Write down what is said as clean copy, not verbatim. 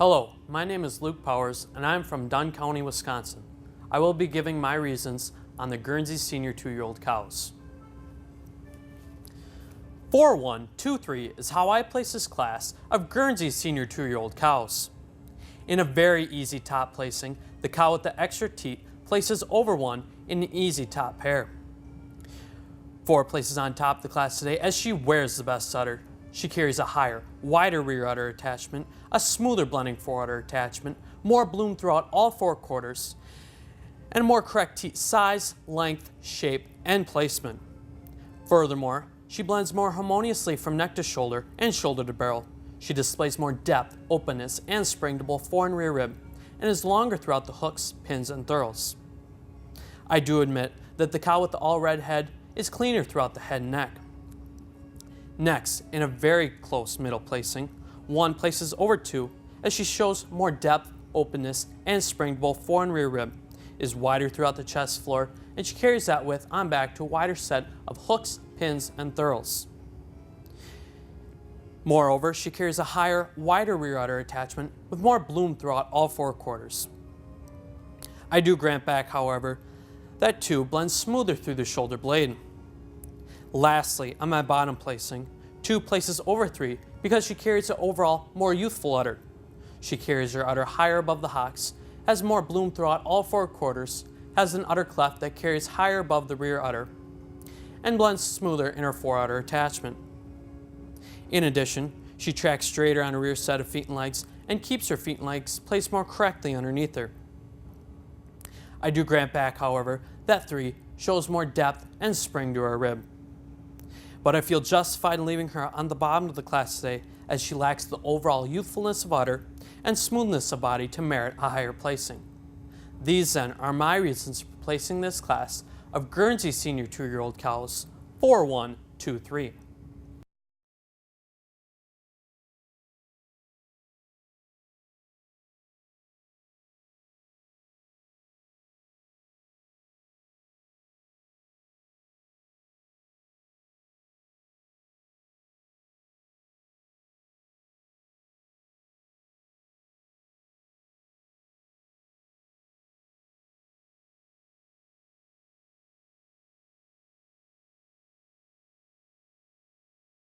Hello, my name is Luke Powers and I'm from Dunn County, Wisconsin. I will be giving my reasons on the Guernsey Senior 2-year-old cows. 4123 is how I place this class of Guernsey Senior 2-year-old cows. In a very easy top placing, the cow with the extra teat places over one in an easy top pair. 4 places on top of the class today as she wears the best udder. She carries a higher, wider rear udder attachment, a smoother blending fore udder attachment, more bloom throughout all 4 quarters, and a more correct teat size, length, shape, and placement. Furthermore, she blends more harmoniously from neck to shoulder and shoulder to barrel. She displays more depth, openness, and spring to both fore and rear rib, and is longer throughout the hooks, pins, and thurls. I do admit that the cow with the all-red head is cleaner throughout the head and neck. Next, in a very close middle placing, 1 places over 2 as she shows more depth, openness, and spring to both fore and rear rib, is wider throughout the chest floor, and she carries that width on back to a wider set of hooks, pins, and thurls. Moreover, she carries a higher, wider rear udder attachment with more bloom throughout all 4 quarters. I do grant back, however, that 2 blends smoother through the shoulder blade. Lastly, on my bottom placing, 2 places over 3 because she carries an overall more youthful udder. She carries her udder higher above the hocks, has more bloom throughout all 4 quarters, has an udder cleft that carries higher above the rear udder, and blends smoother in her fore udder attachment. In addition, she tracks straighter on her rear set of feet and legs and keeps her feet and legs placed more correctly underneath her. I do grant back, however, that 3 shows more depth and spring to her rib. But I feel justified in leaving her on the bottom of the class today as she lacks the overall youthfulness of udder and smoothness of body to merit a higher placing. These then are my reasons for placing this class of Guernsey Senior 2-year-old cows 4123.